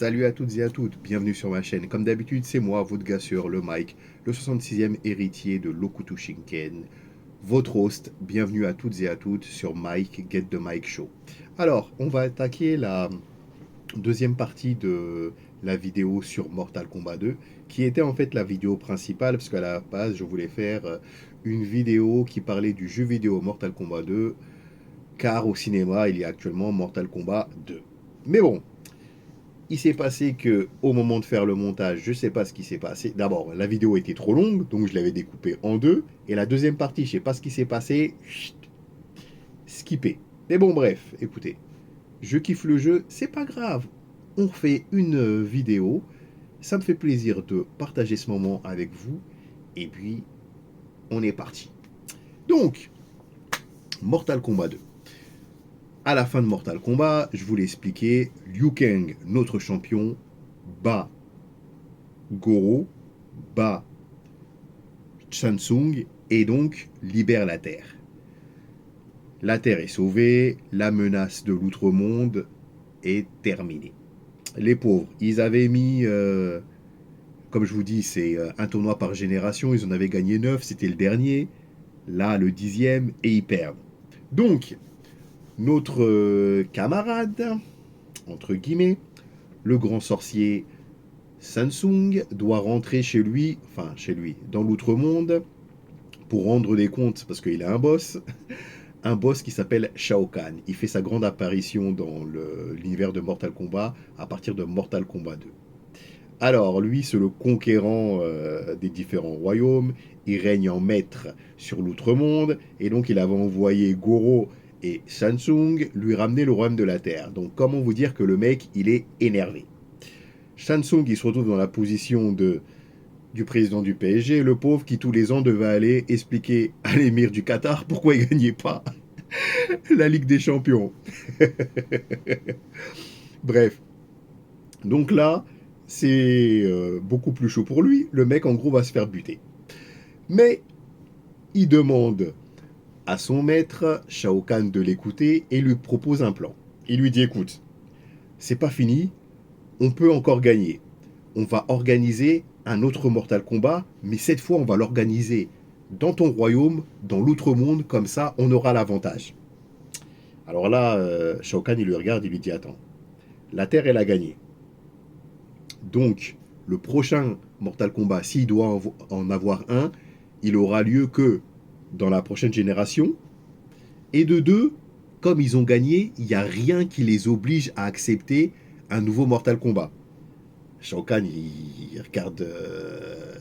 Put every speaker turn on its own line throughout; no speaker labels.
Salut à toutes et à toutes, bienvenue sur ma chaîne. Comme d'habitude, c'est moi, votre gars sûr, le Mike, le 66e héritier de l'Hokuto Shinken, votre host. Bienvenue à toutes et à toutes sur Mike Get the Mike Show. Alors, on va attaquer la deuxième partie de la vidéo sur Mortal Kombat 2, qui était en fait la vidéo principale, parce qu'à la base, je voulais faire une vidéo qui parlait du jeu vidéo Mortal Kombat 2, car au cinéma, il y a actuellement Mortal Kombat 2. Mais bon, il s'est passé que au moment de faire le montage, je sais pas ce qui s'est passé. D'abord, la vidéo était trop longue, donc je l'avais découpée en deux. Et la deuxième partie, je sais pas ce qui s'est passé, skippé. Mais bon, bref, écoutez, je kiffe le jeu, c'est pas grave. On fait une vidéo, ça me fait plaisir de partager ce moment avec vous. Et puis, on est parti. Donc, Mortal Kombat 2. À la fin de Mortal Kombat, je vous l'ai expliqué, Liu Kang, notre champion, bat Goro, bat Shansung et donc libère la Terre. La Terre est sauvée, la menace de l'outre-monde est terminée. Les pauvres, ils avaient mis, comme je vous dis, c'est un tournoi par génération, ils en avaient gagné 9, c'était le dernier, là le 10e, et ils perdent. Donc, notre camarade, entre guillemets, le grand sorcier Samsung doit rentrer chez lui, dans l'outre-monde, pour rendre des comptes, parce qu'il a un boss qui s'appelle Shao Kahn. Il fait sa grande apparition dans l'univers de Mortal Kombat à partir de Mortal Kombat 2. Alors, lui, c'est le conquérant des différents royaumes, il règne en maître sur l'outre-monde, et donc il avait envoyé Goro et Samsung lui ramener le royaume de la Terre. Donc, comment vous dire que le mec, il est énervé. Samsung, il se retrouve dans la position du président du PSG, le pauvre qui tous les ans devait aller expliquer à l'émir du Qatar pourquoi il gagnait pas la Ligue des Champions. Bref, donc là, c'est beaucoup plus chaud pour lui. Le mec, en gros, va se faire buter. Mais il demande à son maître, Shao Kahn, de l'écouter et lui propose un plan. Il lui dit, écoute, c'est pas fini, on peut encore gagner. On va organiser un autre Mortal Kombat, mais cette fois, on va l'organiser dans ton royaume, dans l'outre-monde, comme ça, on aura l'avantage. Alors là, Shao Kahn, il le regarde, il lui dit, attends, la Terre, elle a gagné. Donc, le prochain Mortal Kombat, s'il doit en avoir un, il aura lieu que dans la prochaine génération. Et de deux, comme ils ont gagné, il n'y a rien qui les oblige à accepter un nouveau Mortal Kombat. Shao Kahn, il regarde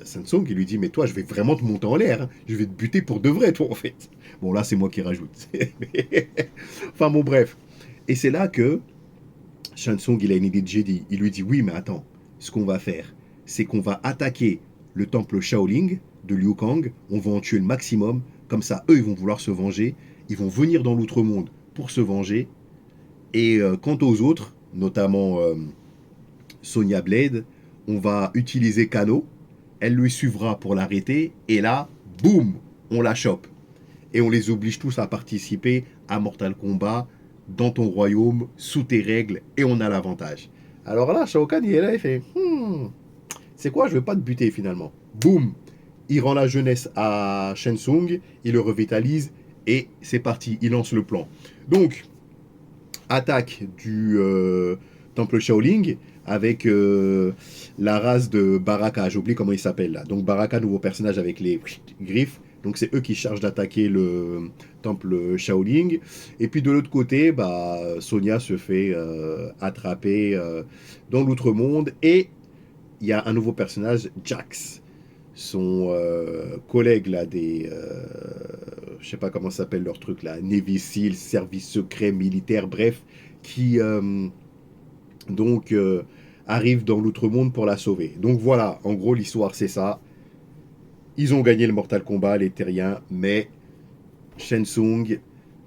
Samsung, il lui dit, mais toi, je vais vraiment te monter en l'air. Hein. Je vais te buter pour de vrai, toi, en fait. Bon, là, c'est moi qui rajoute. Enfin, bon, bref. Et c'est là que Shansung, il a une idée de génie. Il lui dit, oui, mais attends, ce qu'on va faire, c'est qu'on va attaquer le temple Shaolin de Liu Kang, on va en tuer le maximum, comme ça, eux, ils vont vouloir se venger, ils vont venir dans l'outre-monde pour se venger, et quant aux autres, notamment Sonya Blade, on va utiliser Kano, elle lui suivra pour l'arrêter, et là, boum, on la chope. Et on les oblige tous à participer à Mortal Kombat dans ton royaume, sous tes règles, et on a l'avantage. Alors là, Shao Kahn, il est là, il fait c'est quoi, je vais pas te buter finalement. Boum, il rend la jeunesse à Shensung, il le revitalise, et c'est parti, il lance le plan. Donc, attaque du temple Shaolin avec la race de Baraka, j'ai oublié comment il s'appelle là. Donc Baraka, nouveau personnage avec les griffes. Donc c'est eux qui chargent d'attaquer le temple Shaolin. Et puis de l'autre côté, bah, Sonia se fait attraper dans l'outre-monde. Et il y a un nouveau personnage, Jax. Son collègue là des... je sais pas comment s'appelle leur truc là. Navy Seals, service secret militaire, bref. Qui donc arrive dans l'outre-monde pour la sauver. Donc voilà, en gros l'histoire c'est ça. Ils ont gagné le Mortal Kombat, les Terriens, mais Shensung,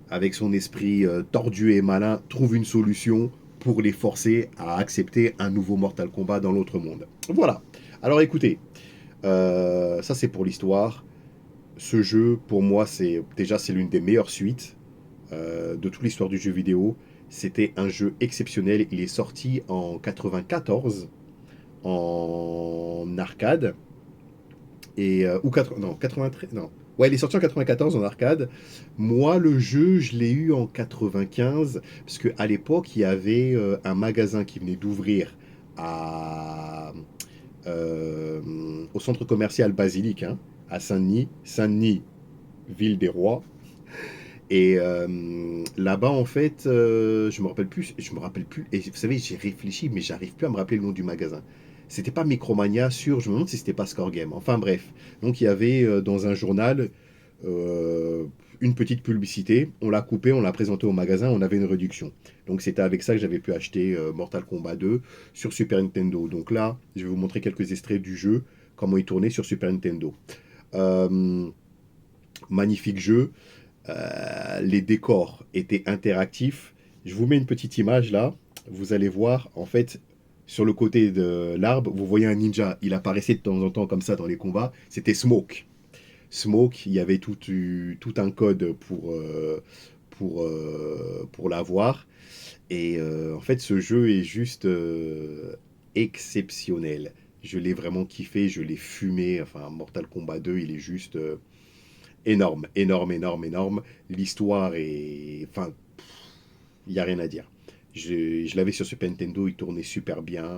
avec son esprit tordu et malin, trouve une solution pour les forcer à accepter un nouveau Mortal Kombat dans l'autre monde. Voilà. Alors écoutez, ça c'est pour l'histoire. Ce jeu, pour moi, c'est l'une des meilleures suites de toute l'histoire du jeu vidéo. C'était un jeu exceptionnel. Il est sorti en 94 en arcade. Non, 93, non. Ouais, il est sorti en 94 en arcade. Moi, le jeu, je l'ai eu en 95, parce qu'à l'époque, il y avait un magasin qui venait d'ouvrir à, au centre commercial Basilique, hein, à Saint-Denis. Saint-Denis, ville des rois. Et là-bas, en fait, je me rappelle plus. Et vous savez, j'ai réfléchi, mais j'arrive plus à me rappeler le nom du magasin. C'était pas Micromania, sûr. Je me demande si c'était pas Score Game. Enfin bref. Donc il y avait dans un journal euh, une petite publicité. On l'a coupée, on l'a présentée au magasin, on avait une réduction. Donc c'était avec ça que j'avais pu acheter Mortal Kombat 2 sur Super Nintendo. Donc là, je vais vous montrer quelques extraits du jeu, comment il tournait sur Super Nintendo. Euh, Magnifique jeu. Les décors étaient interactifs. Je vous mets une petite image là. Vous allez voir, en fait, sur le côté de l'arbre, vous voyez un ninja. Il apparaissait de temps en temps comme ça dans les combats. C'était Smoke. Smoke, il y avait tout un code pour l'avoir. Et en fait, ce jeu est juste exceptionnel. Je l'ai vraiment kiffé, je l'ai fumé. Enfin, Mortal Kombat 2, il est juste énorme, énorme, énorme, énorme. L'histoire est... Enfin, il n'y a rien à dire. Je l'avais sur Super Nintendo, il tournait super bien.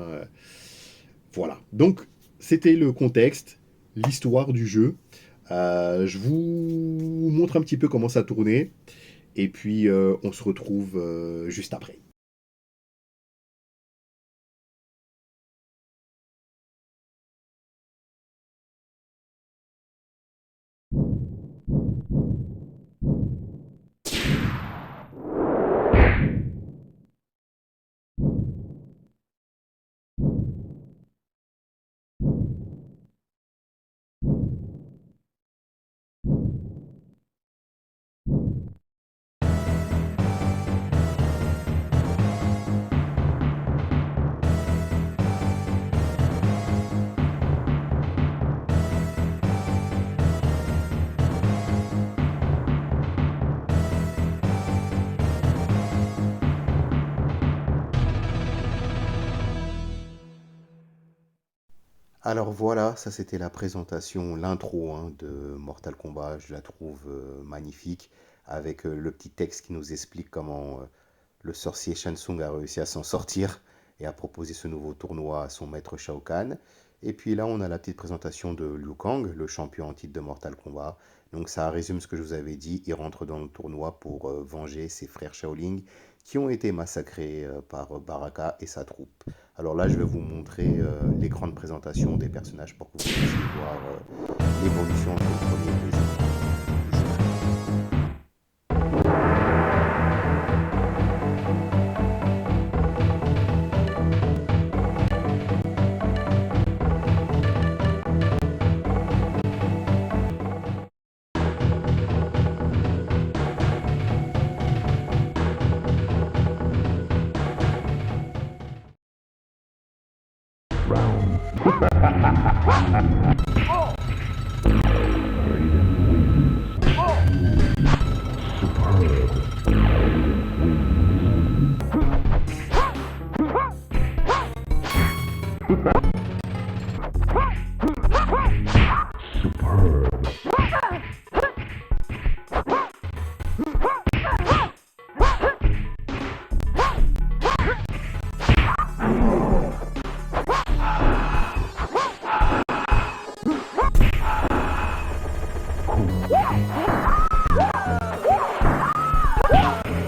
Voilà. Donc, c'était le contexte, l'histoire du jeu. Je vous montre un petit peu comment ça tournait. Et puis, on se retrouve juste après. Alors voilà, ça c'était la présentation, l'intro hein, de Mortal Kombat. Je la trouve magnifique, avec le petit texte qui nous explique comment le sorcier Shang Tsung a réussi à s'en sortir et a proposé ce nouveau tournoi à son maître Shao Kahn. Et puis là, on a la petite présentation de Liu Kang, le champion en titre de Mortal Kombat. Donc ça résume ce que je vous avais dit. Il rentre dans le tournoi pour venger ses frères Shaolin qui ont été massacrés par Baraka et sa troupe. Alors là, je vais vous montrer l'écran de présentation des personnages pour que vous puissiez voir l'évolution entre le premier et le deuxième.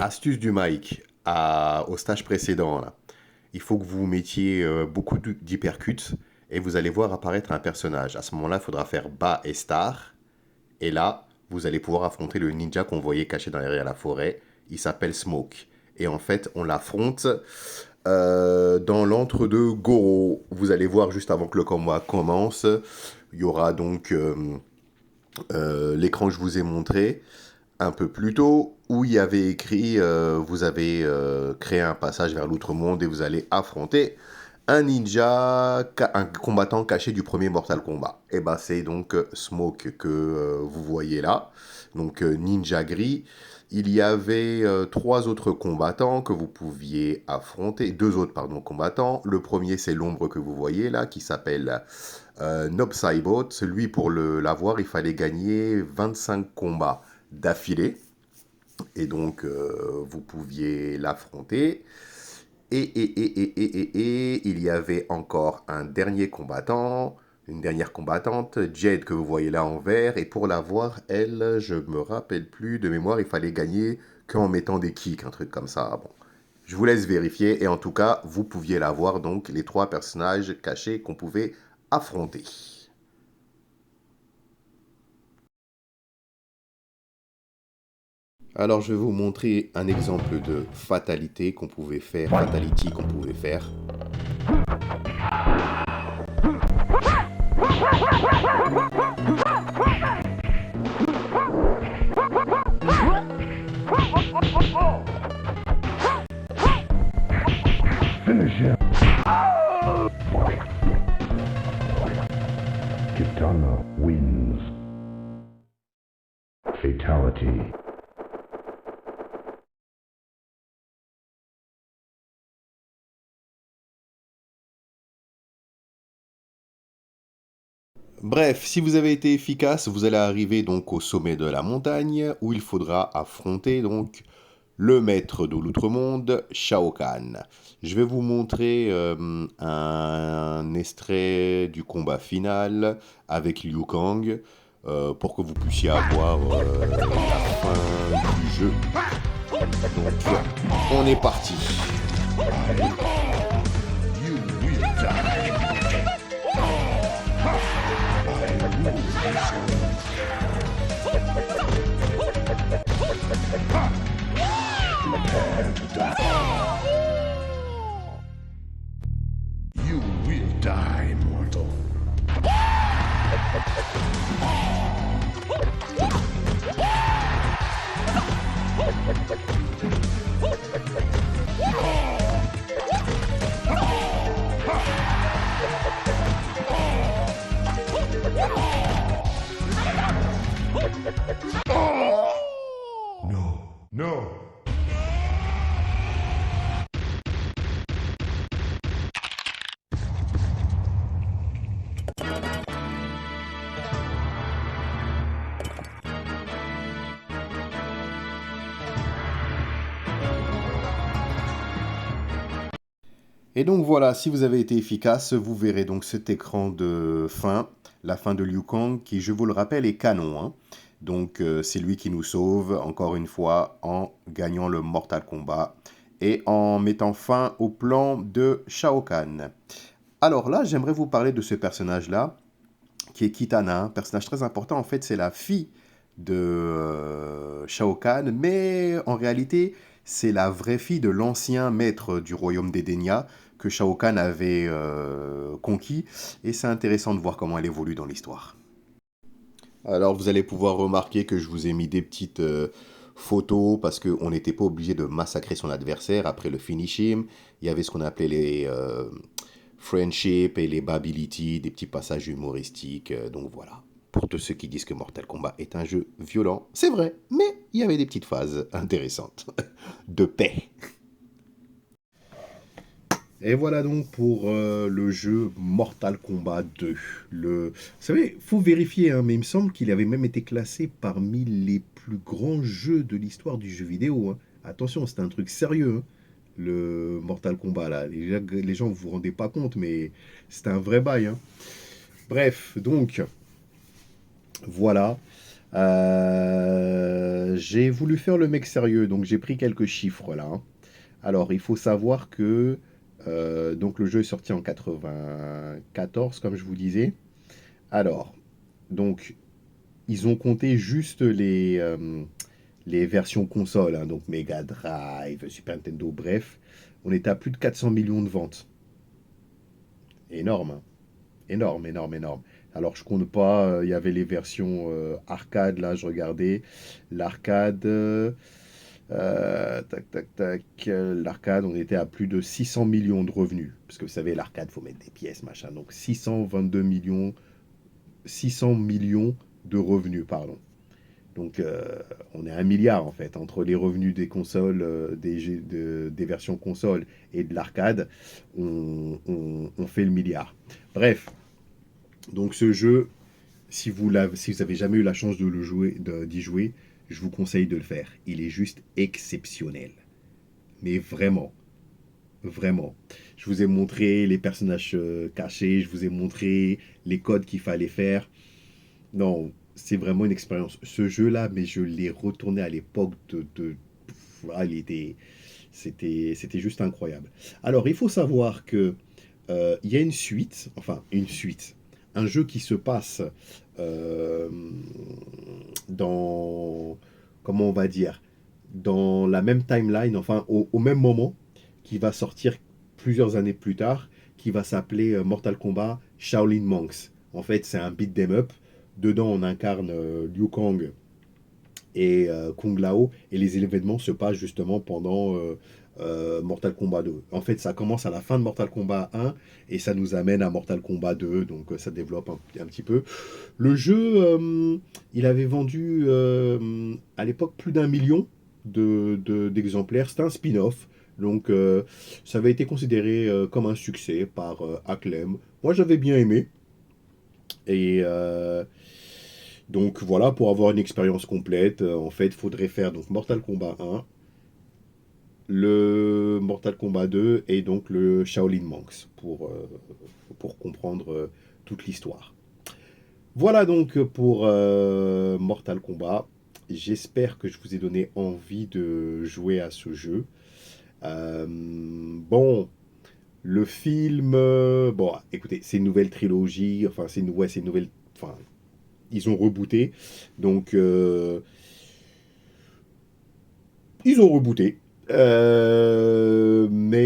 Astuce du Mike au stage précédent, là. Il faut que vous mettiez beaucoup d'hypercutes et vous allez voir apparaître un personnage. À ce moment-là, il faudra faire bas et star. Et là, vous allez pouvoir affronter le ninja qu'on voyait caché derrière la forêt. Il s'appelle Smoke. Et en fait, on l'affronte dans l'entre-deux Goro. Vous allez voir juste avant que le combat commence. Il y aura donc l'écran que je vous ai montré un peu plus tôt, où il y avait écrit vous avez créé un passage vers l'outre-monde et vous allez affronter un ninja, un combattant caché du premier Mortal Kombat. Et c'est donc Smoke que vous voyez là, donc ninja gris.
il y avait trois autres combattants que vous pouviez affronter, deux autres pardon, combattants. Le premier, c'est l'ombre que vous voyez là, qui s'appelle Nob Saibot. Celui, pour l'avoir, il fallait gagner 25 combats d'affilée. Et donc, vous pouviez l'affronter. Il y avait encore un dernier combattant, une dernière combattante, Jade, que vous voyez là en vert. Et pour l'avoir, elle, je me rappelle plus de mémoire, il fallait gagner qu'en mettant des kicks, un truc comme ça. Bon, je vous laisse vérifier. Et en tout cas, vous pouviez l'avoir, donc les trois personnages cachés qu'on pouvait affronter. Alors, je vais vous montrer un exemple de fatalité qu'on pouvait faire, fatality qu'on pouvait faire.
Finish him. Kitana wins. Fatality.
Bref, si vous avez été efficace, vous allez arriver donc au sommet de la montagne où il faudra affronter donc le maître de l'outre-monde, Shao Kahn. Je vais vous montrer un extrait du combat final avec Liu Kang pour que vous puissiez avoir la fin du jeu. Donc, on est parti.
You will die, mortal. No, no.
Et donc voilà, si vous avez été efficace, vous verrez donc cet écran de fin, la fin de Liu Kang, qui, je vous le rappelle, est canon, hein. Donc c'est lui qui nous sauve, encore une fois, en gagnant le Mortal Kombat et en mettant fin au plan de Shao Kahn. Alors là, j'aimerais vous parler de ce personnage-là, qui est Kitana, un personnage très important. En fait, c'est la fille de Shao Kahn, mais en réalité, c'est la vraie fille de l'ancien maître du royaume d'Edenia que Shao Kahn avait conquis. Et c'est intéressant de voir comment elle évolue dans l'histoire. Alors, vous allez pouvoir remarquer que je vous ai mis des petites photos parce qu'on n'était pas obligé de massacrer son adversaire après le finish him. Il y avait ce qu'on appelait les friendship et les bability, des petits passages humoristiques. Donc voilà. Pour tous ceux qui disent que Mortal Kombat est un jeu violent, c'est vrai, mais il y avait des petites phases intéressantes de paix.
Et voilà donc pour le jeu Mortal Kombat 2. Vous savez, faut vérifier, hein, mais il me semble qu'il avait même été classé parmi les plus grands jeux de l'histoire du jeu vidéo, hein. Attention, c'est un truc sérieux, hein, le Mortal Kombat là. Les gens, vous vous rendez pas compte, mais c'est un vrai bail, hein. Bref, donc voilà. J'ai voulu faire le mec sérieux, donc j'ai pris quelques chiffres là, hein. Alors, il faut savoir que donc le jeu est sorti en 94, comme je vous disais. Alors, donc, ils ont compté juste les versions console, hein, donc Mega Drive, Super Nintendo, bref. On était à plus de 400 millions de ventes. Énorme, hein. Énorme, énorme, énorme. Alors, je compte pas, il y avait les versions arcade, là, je regardais. L'arcade, tac, tac, tac. L'arcade, on était à plus de 600 millions de revenus. Parce que vous savez, l'arcade, faut mettre des pièces, machin. Donc 622 millions, 600 millions de revenus, pardon. Donc on est à 1 milliard en fait, entre les revenus des consoles, des versions consoles et de l'arcade, on fait le milliard. Bref, donc ce jeu, si vous avez jamais eu la chance de le jouer, d'y jouer, je vous conseille de le faire. Il est juste exceptionnel. Mais vraiment, vraiment. Je vous ai montré les personnages cachés, je vous ai montré les codes qu'il fallait faire. Non, c'est vraiment une expérience. Ce jeu-là, mais je l'ai retourné à l'époque ah, c'était juste incroyable. Alors, il faut savoir que il y a une suite, enfin une suite, un jeu qui se passe euh, dans, comment on va dire, dans la même timeline, enfin au même moment, qui va sortir plusieurs années plus tard, qui va s'appeler Mortal Kombat Shaolin Monks. En fait, c'est un beat 'em up. Dedans, on incarne Liu Kang et Kung Lao, et les événements se passent justement pendant Mortal Kombat 2. En fait, ça commence à la fin de Mortal Kombat 1 et ça nous amène à Mortal Kombat 2, donc ça développe un petit peu. Le jeu, il avait vendu à l'époque plus d'1 million d'exemplaires. C'était un spin-off, donc ça avait été considéré comme un succès par Acclaim. Moi, j'avais bien aimé. Et donc voilà, pour avoir une expérience complète, en fait, il faudrait faire donc Mortal Kombat 1, le Mortal Kombat 2 et donc le Shaolin Monks pour comprendre toute l'histoire. Voilà donc pour Mortal Kombat. J'espère que je vous ai donné envie de jouer à ce jeu. Bon, le film, bon, écoutez, c'est une nouvelle trilogie, enfin c'est une nouvelle, enfin ils ont rebooté, donc ils ont rebooté. Mais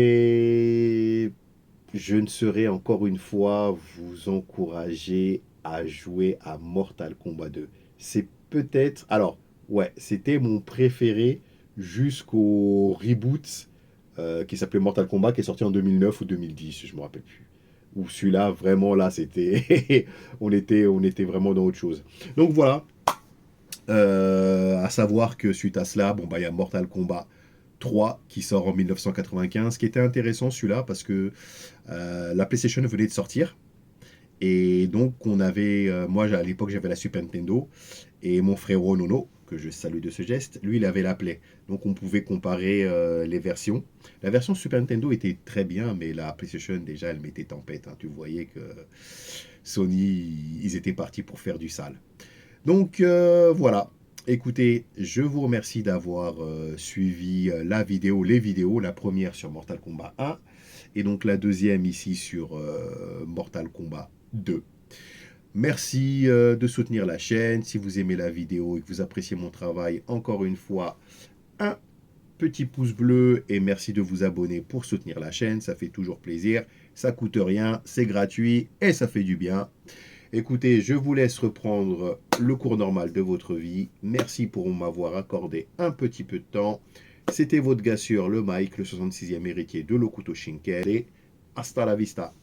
je ne saurais encore une fois vous encourager à jouer à Mortal Kombat 2. C'est peut-être... Alors, ouais, c'était mon préféré jusqu'au reboot qui s'appelait Mortal Kombat, qui est sorti en 2009 ou 2010, je me rappelle plus. Ou celui-là, vraiment, là, c'était... on était vraiment dans autre chose. Donc voilà, à savoir que suite à cela, bon, bah, il y a Mortal Kombat 3 qui sort en 1995, qui était intéressant celui-là parce que la PlayStation venait de sortir. Et donc on avait, moi à l'époque j'avais la Super Nintendo et mon frérot Nono, que je salue de ce geste, lui il avait la Play. Donc on pouvait comparer les versions. La version Super Nintendo était très bien, mais la PlayStation déjà elle mettait tempête, hein. Tu voyais que Sony, ils étaient partis pour faire du sale. Donc voilà. Écoutez, je vous remercie d'avoir suivi la vidéo, les vidéos, la première sur Mortal Kombat 1 et donc la deuxième ici sur Mortal Kombat 2. Merci de soutenir la chaîne. Si vous aimez la vidéo et que vous appréciez mon travail, encore une fois, un petit pouce bleu et merci de vous abonner pour soutenir la chaîne. Ça fait toujours plaisir. Ça coûte rien, c'est gratuit et ça fait du bien. Écoutez, je vous laisse reprendre le cours normal de votre vie. Merci pour m'avoir accordé un petit peu de temps. C'était votre gars sûr, le Mike, le 66e héritier de Lokuto Shinken. Et hasta la vista.